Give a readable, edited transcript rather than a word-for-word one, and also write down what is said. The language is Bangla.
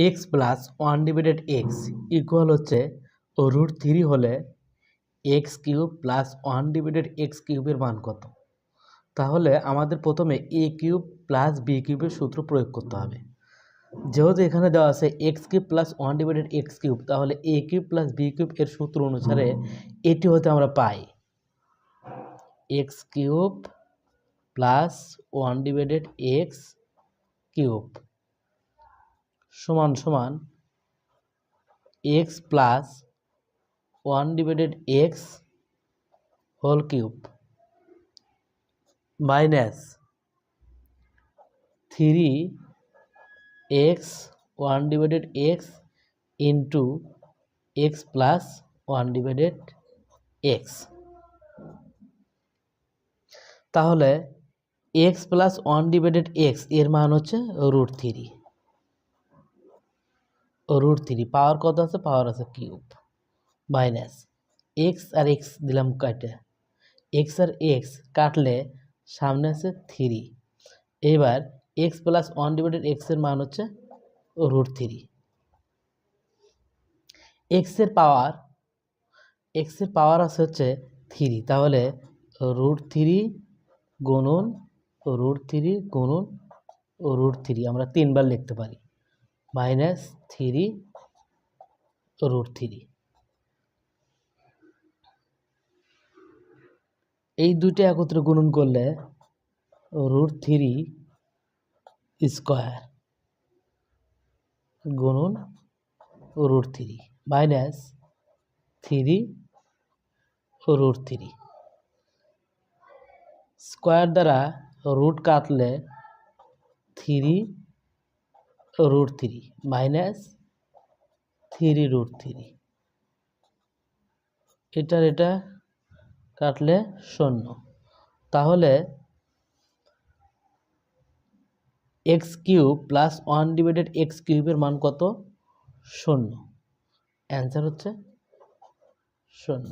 X plus one divided x equal হচ্ছে রুট থ্রি হলে x cube plus one divided x কিউবের মান কত? তাহলে আমাদের প্রথমে এ কিউব প্লাস বি কিউবের সূত্র প্রয়োগ করতে হবে। যেহেতু এখানে দেওয়া আছে x cube plus one divided x cube, তাহলে a cube plus b cube এর সূত্র অনুসারে এটি হতে আমরা পাই x cube plus one divided x cube সমান সমান x plus one divided x whole cube minus three x one divided x into x plus one divided x. তাহলে x plus one divided x এর মান হচ্ছে রুট থ্রি। পাওয়ার কত আছে? পাওয়ার আছে কিউব মাইনাস এক্স আর এক্স দিলাম কাটে, এক্স আর এক্স কাটলে সামনে আছে থ্রি। এবার x plus one divided x এর মান হচ্ছে রুট থ্রি। এক্স এর পাওয়ার আছে হচ্ছে থ্রি, তাহলে রুট থ্রি গুণন রুট থ্রি আমরা তিনবার লিখতে পারি মাইনাস থ্রি রুট থ্রি। এই দুটো একত্রে গুণন করলে রুট থ্রি স্কোয়ার গুণন root three minus three root three. Square দ্বারা রুট কাটলে three root three minus three root three. এটা কাটলে শূন্য। তাহলে x cube plus one divided x কিউবের মান কত? শূন্য। অ্যান্সার হচ্ছে শূন্য।